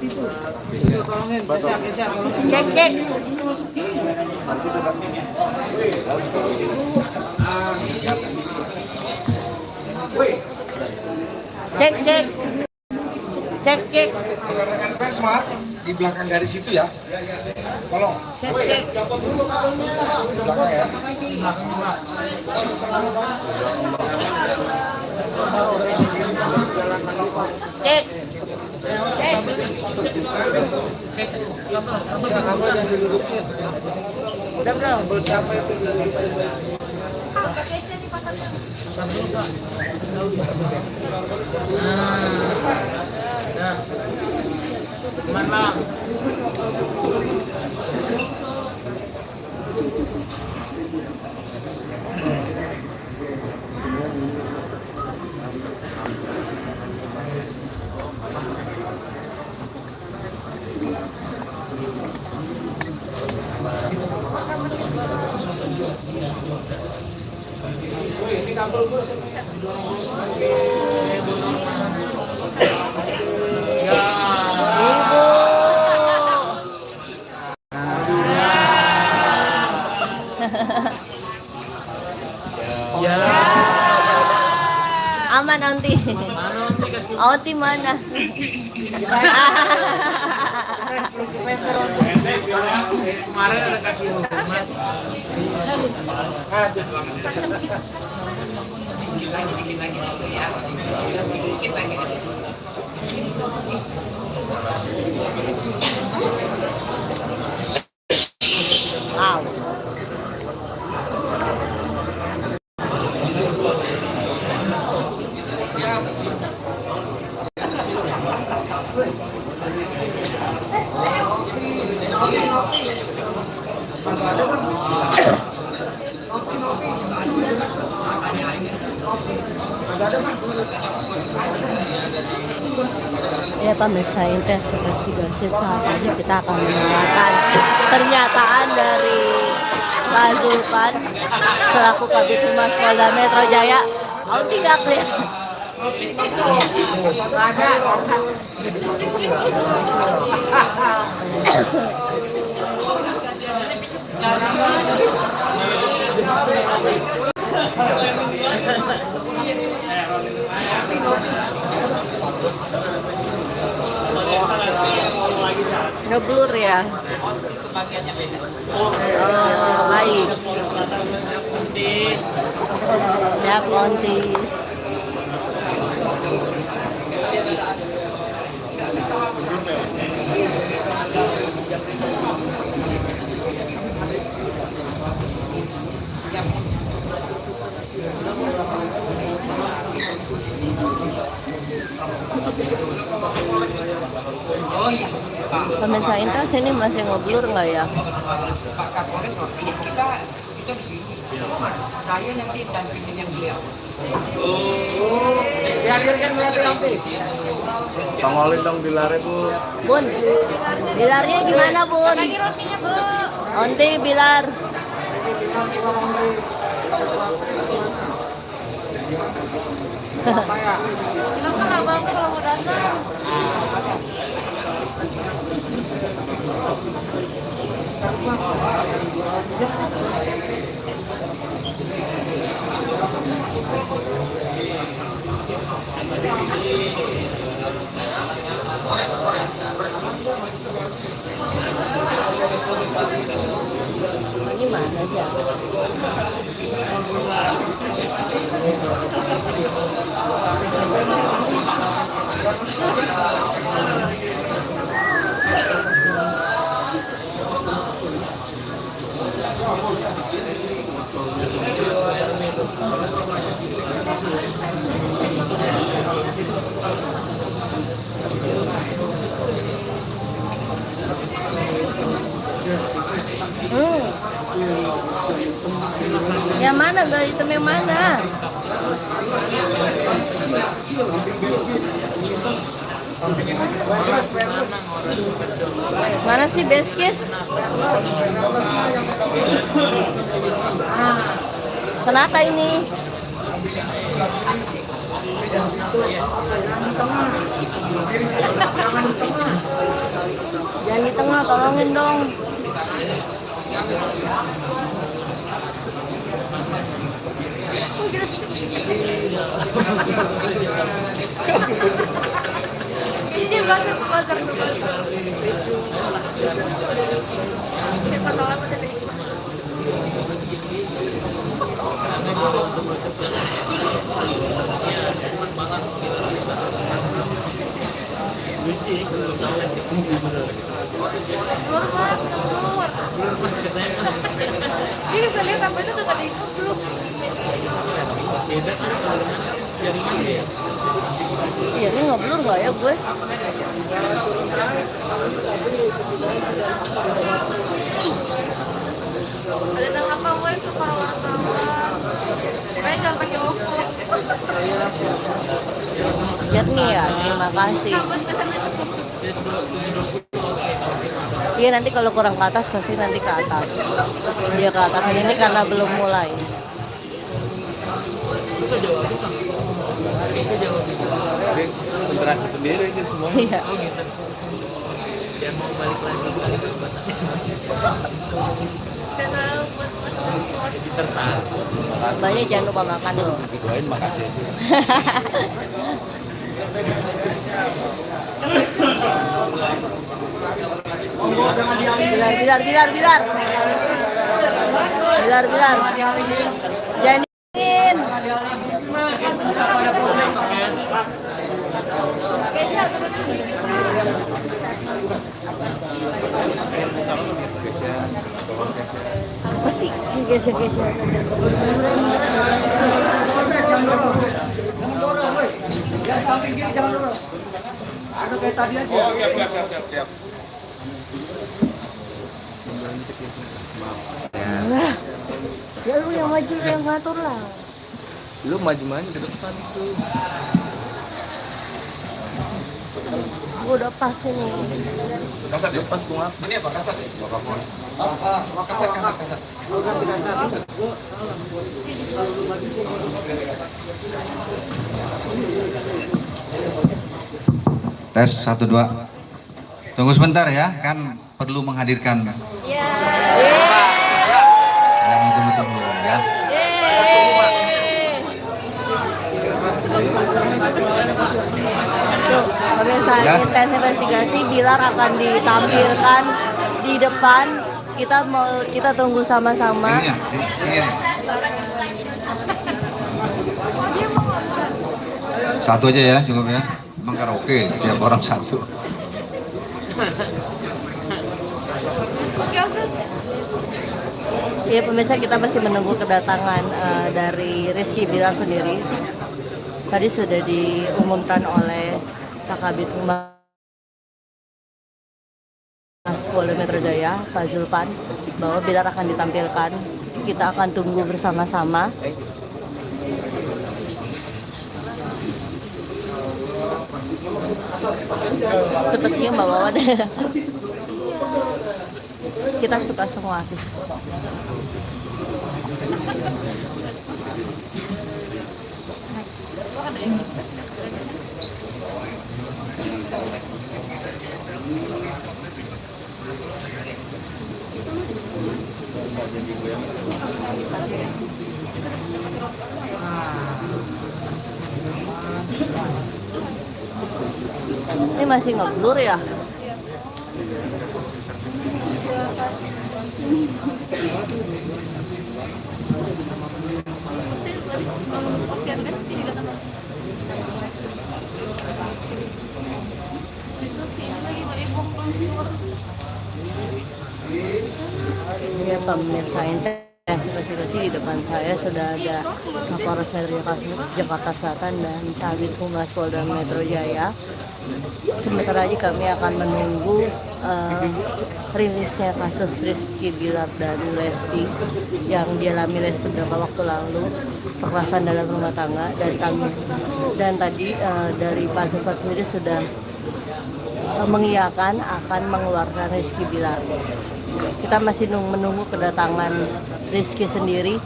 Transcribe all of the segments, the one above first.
Cek cek. Cek cek. Cek cek. Rekan Persmart di belakang garis itu ya. Tolong. Cek cek. Di belakang ya. Cek. Cek. Udah belum? Siapa itu? Mana? Aman Onti. Onti mana? Kemarin ada kasih hukuman. Wow. Ya pemirsa investigasi selanjutnya kita akan mendengarkan pernyataan dari Pak Zulpan selaku Kabid Humas Polda Metro Jaya. Onti nggak kelihatan. Ngeblur ya. Oh, baik. Siap Onti. Pemirsa Intel sini masih ngeblur nggak ya? Pak Kapolres, iya kita di sini. Saya nanti dampingin yang beliau. Dihadirkan berarti nanti. Tongolin dong bilarnya Bu. Bun, bilarnya gimana Bun? Lagi rosinya Bu. Onti bilar. Kenapa nggak bawa kalau mau datang? Gimana sih? Yang mana gal hitam yang mana? Mana sih Beskis? Kenapa ini? tolongin dong. Ini masuk ke pasar sebesar. Siapa salah pada ini? Keluar mas, keluar. Ini bisa lihat apa itu udah diikut belum? Iya, ini nggak blur nggak ya gue? Ada tangkap apa itu para wartawan? Kayak jangan pakai OPPO. Jernih ya, terima kasih. Iya, nanti kalau kurang ke atas pasti nanti ke atas. Dia ke atas ini karena belum mulai. Interaksi sendiri aja semua. Iya. Dia mau balik lagi sekali ke Batak. Channel buat mas keluar. Jadi tertarik. Banyak jangan lupa makan loh. Doain makasih aja. Bilar. Jangan dingin. Apa sih? Geser. Nah, ya lu yang maju yang ngatur lah. Lu maju-maju ke depan itu. Gue udah pas ini. Kasat ya? Pas gua Ini apa kasat ya? Kasat. Tes 1 2. Tunggu sebentar ya, kan perlu menghadirkan yang betul-betul belum ya. Tuh, pemirsa Ya. intensitas investigasi Bilar akan ditampilkan di depan. Kita tunggu sama-sama. Ini ya, ini ya. Satu aja ya, cukup ya. Emang karaoke, tiap orang satu. Ya pemirsa, kita masih menunggu kedatangan dari Rizky Bilar sendiri. Tadi sudah diumumkan oleh Pak Kabid Humas Polda Metro Jaya, Pak Zulpan, bahwa Bilar akan ditampilkan. Kita akan tunggu bersama-sama. Sepertinya Mbak Wawan. Kita suka semua artis. Ini masih ngeblur ya? Ini pemirsa investigasi di depan saya sudah ada Kapolres Metro Jakarta Selatan dan Kabid Humas Polda Metro Jaya. Sebentar lagi kami akan menunggu rilisnya kasus Rizky Bilar dan Lesti yang dialami Lesti beberapa waktu lalu, kekerasan dalam rumah tangga, dan tadi dari Pak Zulpan sendiri sudah mengiyakan akan mengeluarkan Rizky Bilar. Kita masih menunggu kedatangan Rizky sendiri.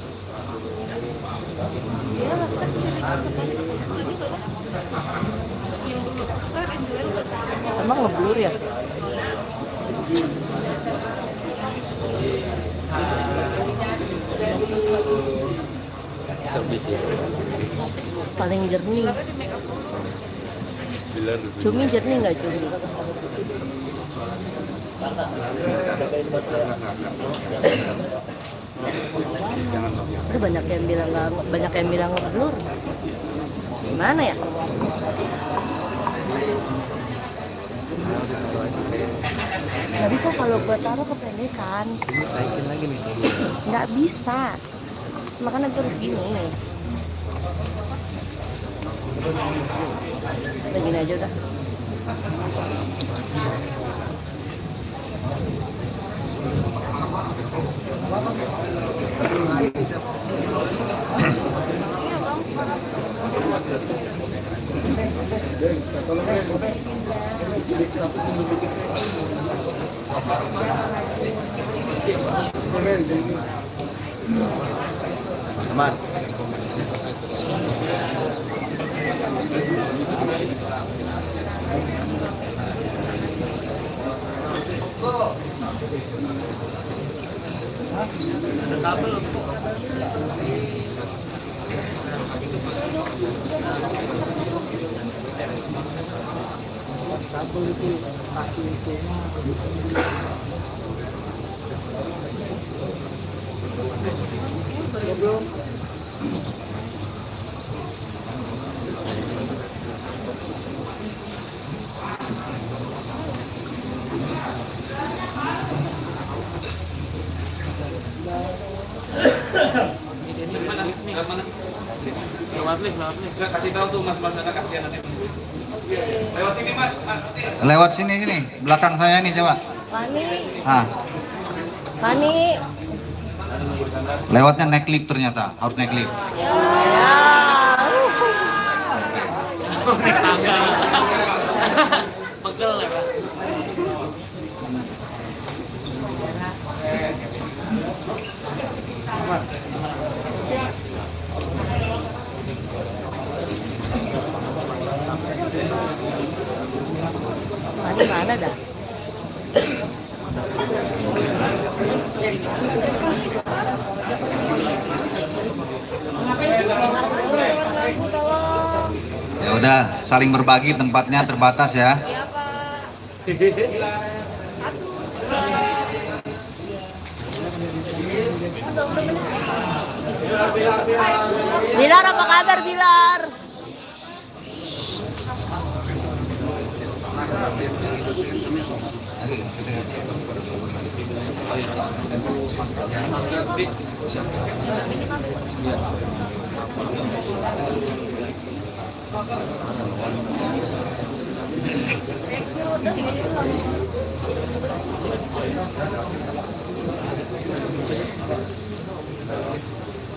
Emang ngeblur ya? Cerbit ya. Paling jernih. Bilar. Cumi jernih nggak cumi? Ada banyak yang bilang nggak, banyak yang bilang blur. Gimana ya? Nggak bisa kalau buat taruh kependekan. Ini naikin lagi nih sih. Nggak bisa. Makanya terus gini. Udah gini aja udah. Aman. Ada kabel. Lewat lift. Kasih tahu tuh mas ada kasihan nanti. Lewat sini mas. Lewat sini belakang saya nih coba. Fani, Ah, Fani. lewatnya naik lift ternyata, harus naik lift. Ya. Naik tangga. Pegel ya, Pak. Fani mana dah? Ya udah, saling berbagi, tempatnya terbatas ya. Bilar, apa kabar Bilar?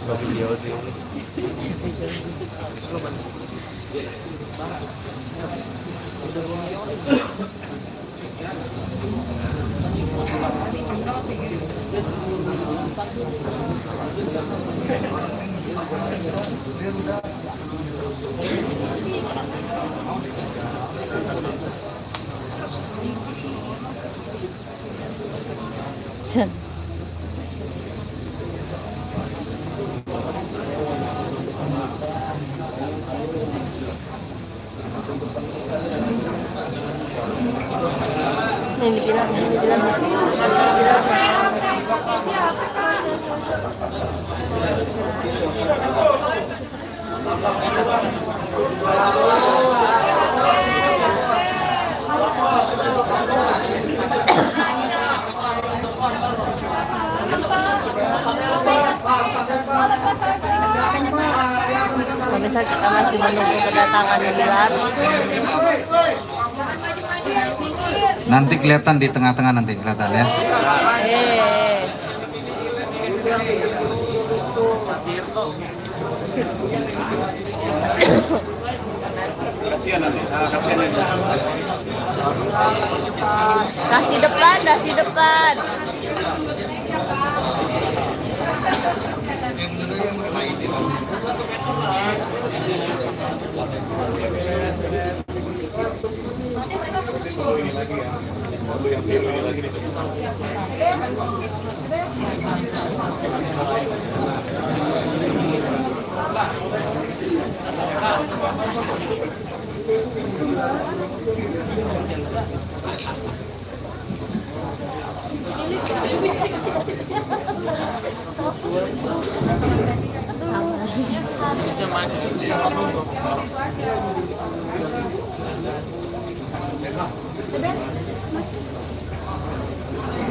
So video deh. Ini dibilang. Pemirsa, kita masih menunggu kedatangan Bilar. Nanti kelihatan di tengah-tengah, nanti kelihatan ya. Kasihan nanti. Kasihan nanti. Nasi depan. yang biru ini lagi nih.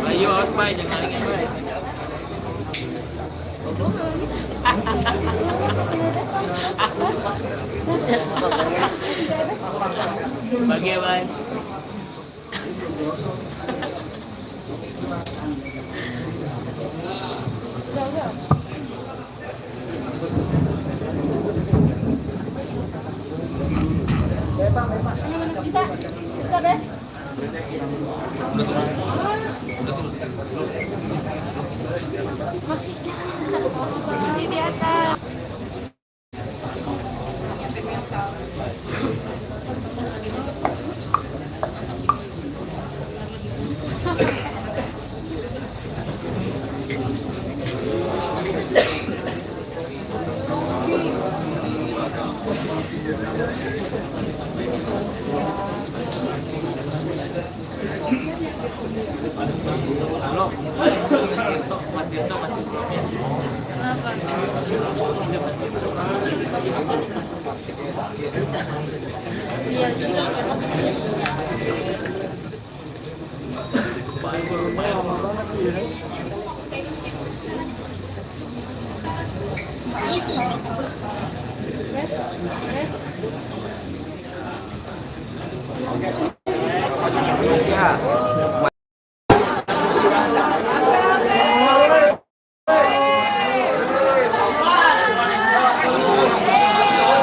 Ayo, awas bay, jangan lagi bay. Bagi ya bay. Bisa, Bes? Masih di atas. Halo. Mas Tirto masih belum ya? Kenapa? Biar juga. Bes, Bes.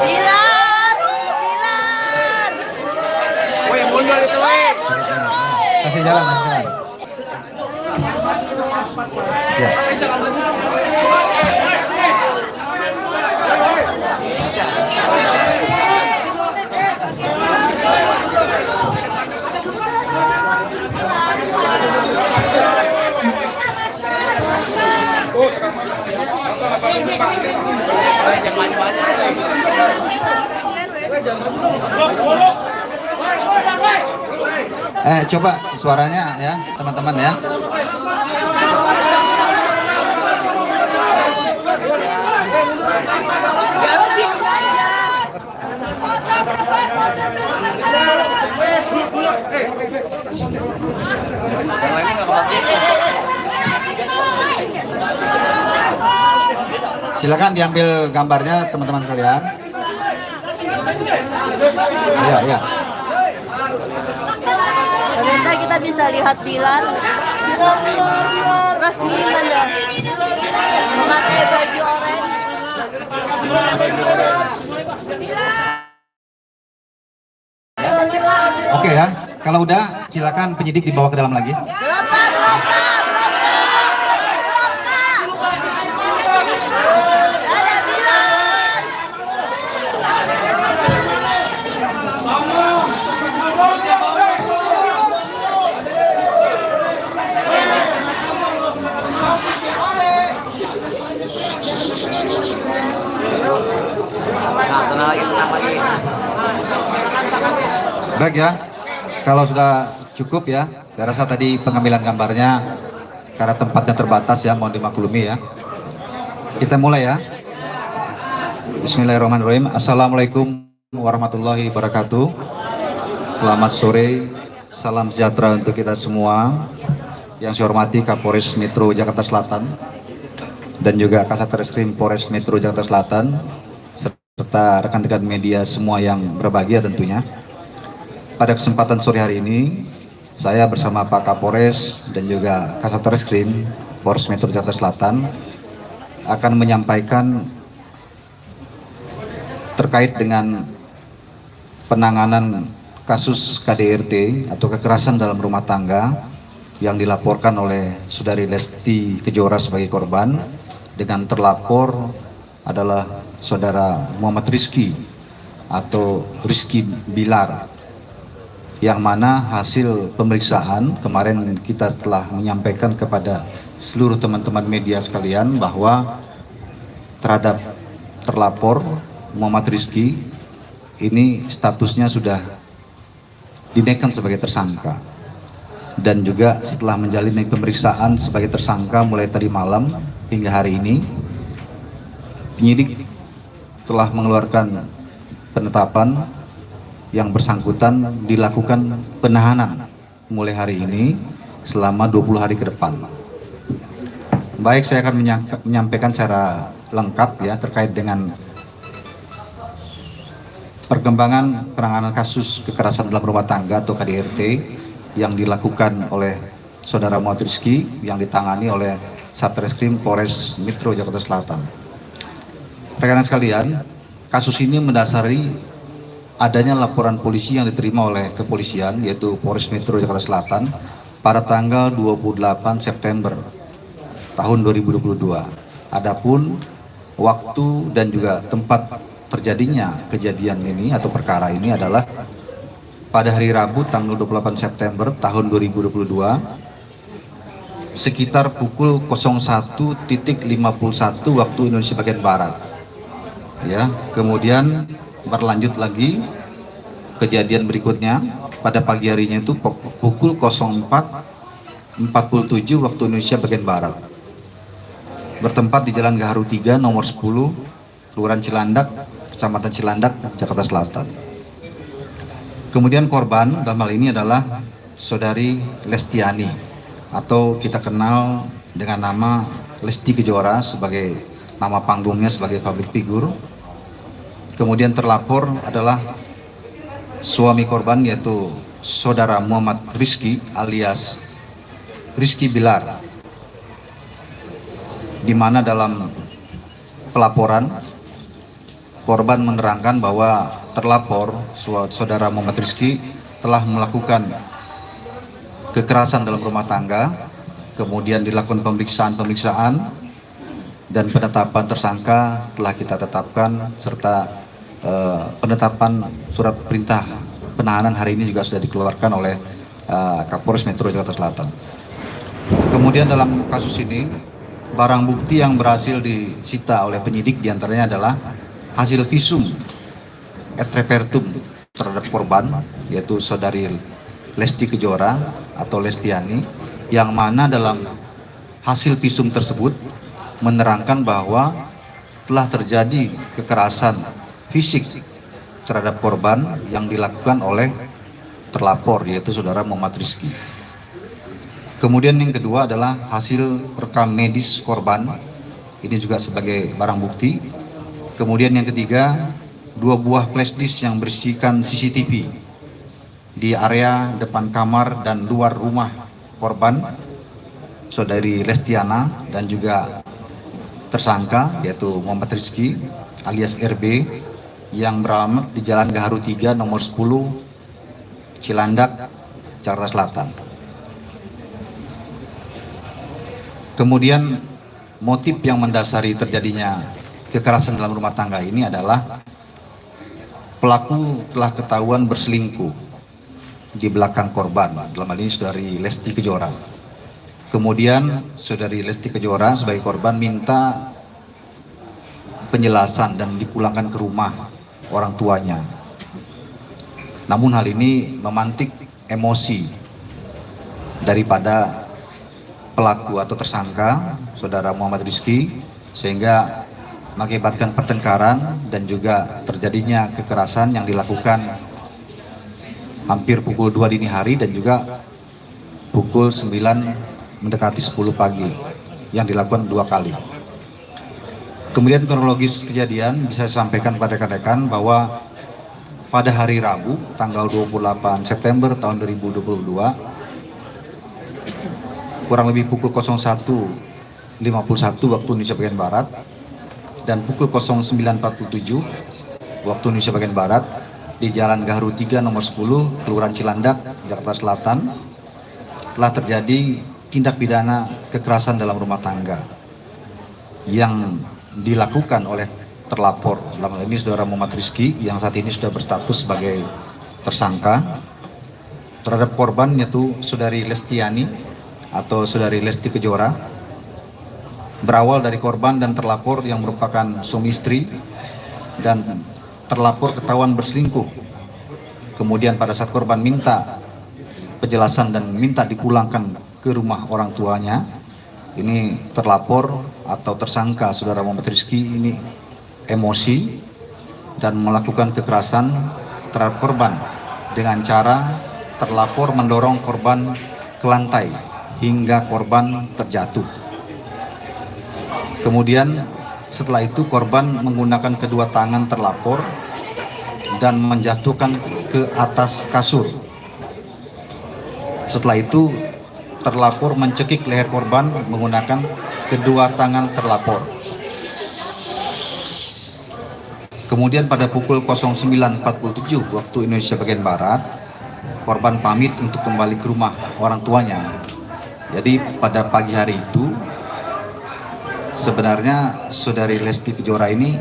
Bilar, Bilar. Woi, mundur itu, woi. Kasih jalan, kasih jalan. Ya. Coba suaranya ya, teman-teman ya. Silakan diambil gambarnya teman-teman sekalian. Iya, iya. Pemirsa, kita bisa lihat Bilar resmi memakai baju oranye. Oke ya. Kalau udah, silakan penyidik dibawa ke dalam lagi. Lompat, lompat, lompat, lompat. Ada Bilar. Nah, tenang lagi, tenang lagi. Baik ya. Kalau sudah cukup ya, saya rasa tadi pengambilan gambarnya karena tempatnya terbatas ya, mohon dimaklumi ya. Kita mulai ya. Bismillahirrahmanirrahim. Assalamualaikum warahmatullahi wabarakatuh. Selamat sore, salam sejahtera untuk kita semua. Yang saya hormati Kapolres Metro Jakarta Selatan dan juga Kasat Reskrim Polres Metro Jakarta Selatan serta rekan-rekan media semua yang berbahagia tentunya. Pada kesempatan sore hari ini, saya bersama Pak Kapolres dan juga Kasat Reskrim Polres Metro Jakarta Selatan akan menyampaikan terkait dengan penanganan kasus KDRT atau kekerasan dalam rumah tangga yang dilaporkan oleh Saudari Lesti Kejora sebagai korban, dengan terlapor adalah Saudara Muhammad Rizky atau Rizky Bilar yang mana hasil pemeriksaan kemarin kita telah menyampaikan kepada seluruh teman-teman media sekalian bahwa terhadap terlapor Muhammad Rizky ini statusnya sudah dinaikkan sebagai tersangka, dan juga setelah menjalani pemeriksaan sebagai tersangka mulai tadi malam hingga hari ini, penyidik telah mengeluarkan penetapan yang bersangkutan dilakukan penahanan mulai hari ini selama 20 hari ke depan. Baik, saya akan menyampaikan secara lengkap ya terkait dengan perkembangan penanganan kasus kekerasan dalam rumah tangga atau KDRT yang dilakukan oleh saudara Muhammad Rizky yang ditangani oleh Satreskrim Polres Metro Jakarta Selatan. Rekan-rekan sekalian, kasus ini mendasari adanya laporan polisi yang diterima oleh kepolisian yaitu Polres Metro Jakarta Selatan pada tanggal 28 September tahun 2022. Adapun waktu dan juga tempat terjadinya kejadian ini atau perkara ini adalah pada hari Rabu tanggal 28 September tahun 2022 sekitar pukul 01.51 waktu Indonesia bagian Barat. Ya, kemudian berlanjut lagi kejadian berikutnya pada pagi harinya itu pukul 04.47 waktu Indonesia bagian Barat, bertempat di Jalan Gaharu 3 nomor 10 Kelurahan Cilandak, Kecamatan Cilandak, Jakarta Selatan. Kemudian korban dalam hal ini adalah saudari Lestiani atau kita kenal dengan nama Lesti Kejora sebagai nama panggungnya sebagai public figure. Kemudian terlapor adalah suami korban yaitu saudara Muhammad Rizky alias Rizky Bilar, di mana dalam pelaporan korban menerangkan bahwa terlapor saudara Muhammad Rizky telah melakukan kekerasan dalam rumah tangga, kemudian dilakukan pemeriksaan dan penetapan tersangka telah kita tetapkan serta penetapan surat perintah penahanan hari ini juga sudah dikeluarkan oleh Kapolres Metro Jakarta Selatan. Kemudian dalam kasus ini barang bukti yang berhasil disita oleh penyidik diantaranya adalah hasil visum et repertum terhadap korban yaitu saudari Lesti Kejora atau Lestiani, yang mana dalam hasil visum tersebut menerangkan bahwa telah terjadi kekerasan fisik terhadap korban yang dilakukan oleh terlapor yaitu saudara Muhammad Rizky. Kemudian yang kedua adalah hasil rekam medis korban, ini juga sebagai barang bukti. Kemudian yang ketiga, 2 buah flash disk yang berisikan CCTV di area depan kamar dan luar rumah korban saudari Lestiana dan juga tersangka yaitu Muhammad Rizky alias RB yang beralamat di Jalan Gaharu 3 nomor 10 Cilandak, Jakarta Selatan. Kemudian motif yang mendasari terjadinya kekerasan dalam rumah tangga ini adalah pelaku telah ketahuan berselingkuh di belakang korban, dalam hal ini saudari Lesti Kejora. Kemudian saudari Lesti Kejora sebagai korban minta penjelasan dan dipulangkan ke rumah orang tuanya. Namun hal ini memantik emosi daripada pelaku atau tersangka saudara Muhammad Rizky sehingga mengakibatkan pertengkaran dan juga terjadinya kekerasan yang dilakukan hampir pukul 2 dini hari dan juga pukul 9 mendekati 10 pagi yang dilakukan 2 kali. Kemudian kronologis kejadian bisa saya sampaikan pada rekan-rekan bahwa pada hari Rabu tanggal 28 September tahun 2022 kurang lebih pukul 01.51 waktu Indonesia bagian Barat dan pukul 09.47 waktu Indonesia bagian Barat di Jalan Gaharu 3 nomor 10 Kelurahan Cilandak, Jakarta Selatan telah terjadi tindak pidana kekerasan dalam rumah tangga yang dilakukan oleh terlapor, dalam hal ini saudara Muhammad Rizky yang saat ini sudah berstatus sebagai tersangka, terhadap korban yaitu Saudari Lestiani atau Saudari Lesti Kejora. Berawal dari korban dan terlapor yang merupakan suami istri dan terlapor ketahuan berselingkuh. Kemudian pada saat korban minta penjelasan dan minta dipulangkan ke rumah orang tuanya, ini terlapor atau tersangka Saudara Muhammad Rizky ini emosi dan melakukan kekerasan terhadap korban dengan cara terlapor mendorong korban ke lantai hingga korban terjatuh. Kemudian setelah itu korban menggunakan kedua tangan terlapor dan menjatuhkan ke atas kasur. Setelah itu terlapor mencekik leher korban menggunakan kedua tangan terlapor. Kemudian pada pukul 09.47 waktu Indonesia bagian Barat, korban pamit untuk kembali ke rumah orang tuanya. Jadi pada pagi hari itu sebenarnya Saudari Lesti Kejora ini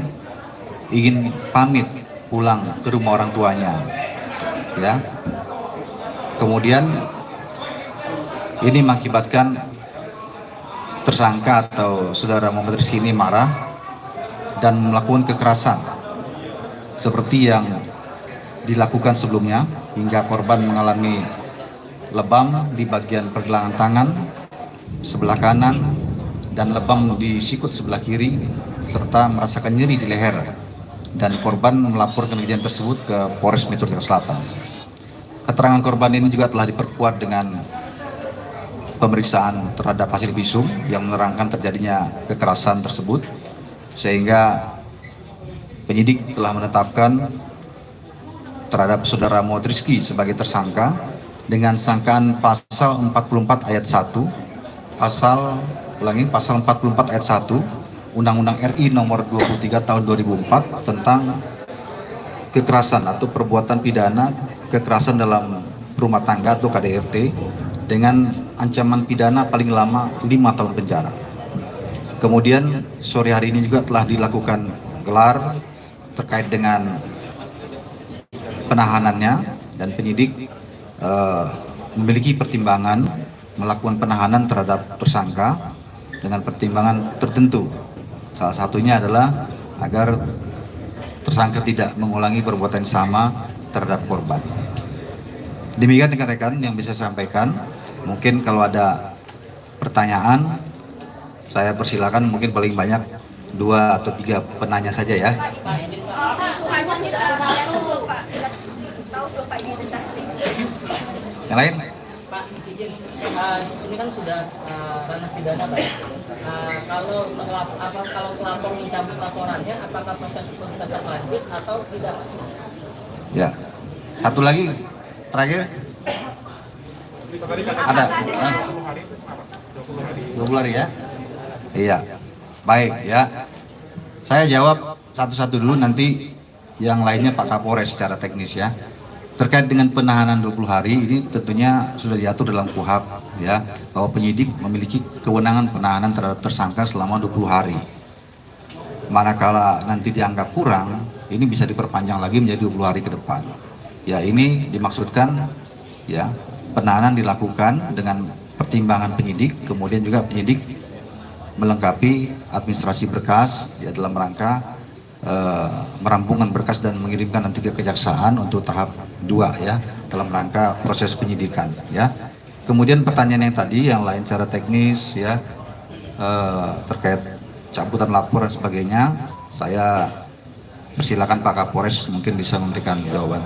ingin pamit pulang ke rumah orang tuanya, ya. Kemudian ini mengakibatkan tersangka atau Saudara Muhammad Rizky ini marah dan melakukan kekerasan seperti yang dilakukan sebelumnya hingga korban mengalami lebam di bagian pergelangan tangan sebelah kanan dan lebam di sikut sebelah kiri serta merasakan nyeri di leher, dan korban melaporkan kejadian tersebut ke Polres Metro Jakarta Selatan. Keterangan korban ini juga telah diperkuat dengan pemeriksaan terhadap hasil visum yang menerangkan terjadinya kekerasan tersebut, sehingga penyidik telah menetapkan terhadap Saudara Muhammad Rizky sebagai tersangka dengan sangkaan pasal 44 ayat 1, pasal 44 ayat 1 Undang-Undang RI nomor 23 tahun 2004 tentang kekerasan atau perbuatan pidana kekerasan dalam rumah tangga atau KDRT dengan ancaman pidana paling lama 5 tahun penjara. Kemudian sore hari ini juga telah dilakukan gelar terkait dengan penahanannya, dan penyidik memiliki pertimbangan melakukan penahanan terhadap tersangka dengan pertimbangan tertentu. Salah satunya adalah agar tersangka tidak mengulangi perbuatan yang sama terhadap korban. Demikian rekan-rekan yang bisa saya sampaikan. Mungkin kalau ada pertanyaan, saya persilakan, mungkin paling banyak 2 atau 3 penanya saja ya. Yang lain? Pak, izin, ini kan sudah ranah pidana, Pak. Kalau pelapor mencabut laporannya, apakah proses hukum tetap lanjut atau tidak? Ya. Satu lagi terakhir. Ada? 20 hari ya? Iya. Baik ya. Saya jawab satu-satu dulu, nanti yang lainnya Pak Kapolres secara teknis ya. Terkait dengan penahanan 20 hari ini tentunya sudah diatur dalam KUHP ya, bahwa penyidik memiliki kewenangan penahanan terhadap tersangka selama 20 hari. Manakala nanti dianggap kurang, ini bisa diperpanjang lagi menjadi 20 hari ke depan. Ya, ini dimaksudkan ya, penahanan dilakukan dengan pertimbangan penyidik, kemudian juga penyidik melengkapi administrasi berkas ya dalam rangka merampungkan berkas dan mengirimkan nanti ke kejaksaan untuk tahap 2 ya, dalam rangka proses penyidikan ya. Kemudian pertanyaan yang tadi yang lain secara teknis ya, terkait cabutan lapor dan sebagainya, saya persilakan Pak Kapolres mungkin bisa memberikan jawaban.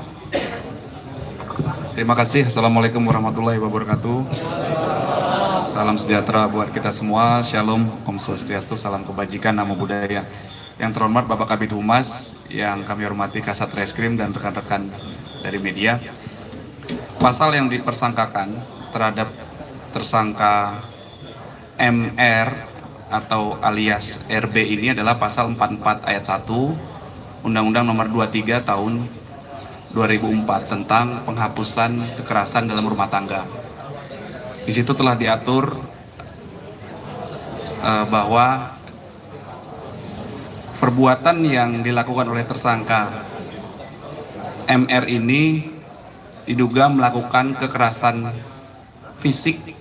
Terima kasih. Assalamualaikum warahmatullahi wabarakatuh. Salam sejahtera buat kita semua. Shalom, Om Swastiastu, salam kebajikan, namo buddhaya. Yang terhormat Bapak Kabid Humas, yang kami hormati Kasat Reskrim dan rekan-rekan dari media. Pasal yang dipersangkakan terhadap tersangka MR atau alias RB ini adalah pasal 44 ayat 1 Undang-Undang nomor 23 tahun 2004 tentang penghapusan kekerasan dalam rumah tangga. Di situ telah diatur bahwa perbuatan yang dilakukan oleh tersangka MR ini diduga melakukan kekerasan fisik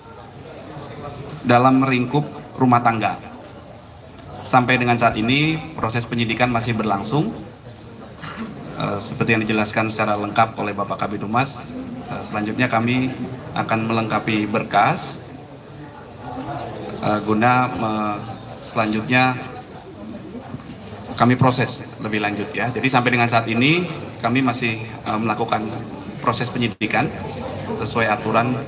dalam lingkup rumah tangga. Sampai dengan saat ini proses penyidikan masih berlangsung. Seperti yang dijelaskan secara lengkap oleh Bapak Kabid Humas, selanjutnya kami akan melengkapi berkas guna selanjutnya kami proses lebih lanjut ya. Jadi sampai dengan saat ini kami masih melakukan proses penyidikan sesuai aturan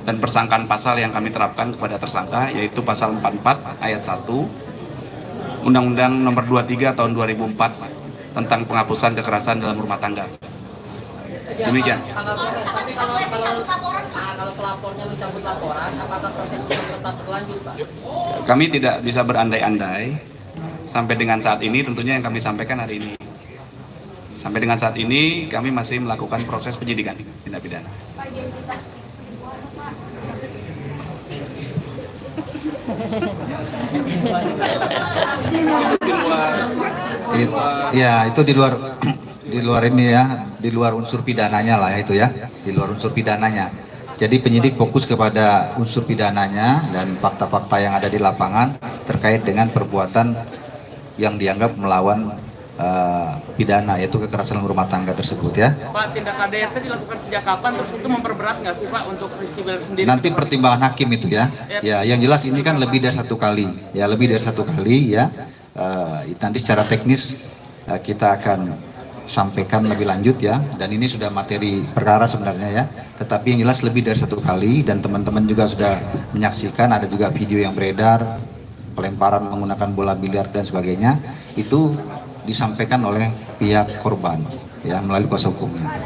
dan persangkaan pasal yang kami terapkan kepada tersangka, yaitu pasal 44 ayat 1 Undang-Undang Nomor 23 Tahun 2004 tentang penghapusan kekerasan dalam rumah tangga. Demikian. Tapi kalau pelapornya mencabut laporan, apakah proses hukum tetap berlanjut, Pak? Kami tidak bisa berandai-andai sampai dengan saat ini, tentunya yang kami sampaikan hari ini. Sampai dengan saat ini kami masih melakukan proses penyidikan tindak pidana. Ya, itu di luar ini ya, di luar unsur pidananya lah itu ya, di luar unsur pidananya. Jadi penyidik fokus kepada unsur pidananya dan fakta-fakta yang ada di lapangan terkait dengan perbuatan yang dianggap melawan pidana, yaitu kekerasan rumah tangga tersebut ya. Pak, tindak KDRT dilakukan sejak kapan, terus itu memperberat nggak sih Pak untuk Rizky Bilar sendiri? Nanti pertimbangan hakim itu ya. Ya, yang jelas ini kan lebih dari satu kali, ya lebih dari satu kali ya. Nanti secara teknis kita akan sampaikan lebih lanjut ya. Dan ini sudah materi perkara sebenarnya ya. Tetapi yang jelas lebih dari satu kali dan teman-teman juga sudah menyaksikan, ada juga video yang beredar, pelemparan menggunakan bola biliar dan sebagainya. Itu disampaikan oleh pihak korban ya melalui kuasa hukumnya.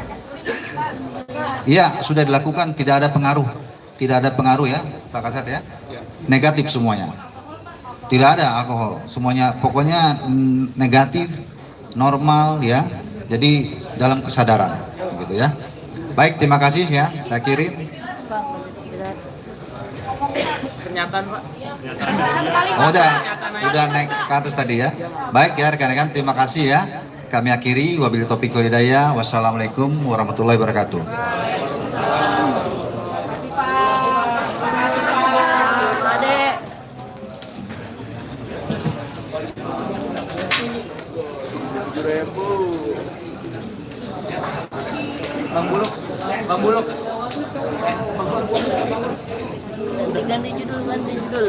Iya, sudah dilakukan, tidak ada pengaruh ya Pak Kasat ya, negatif semuanya, tidak ada alkohol, semuanya pokoknya negatif, normal ya, jadi dalam kesadaran gitu ya. Baik, terima kasih ya, saya kirim. Pernyataan Pak. Oh, udah naik ke atas tadi ya. Baik ya rekan-rekan, terima kasih ya. Kami akhiri, wabillahi taufiq wal hidayah. Wassalamualaikum warahmatullahi wabarakatuh. Bang Buluk. Ganti judul.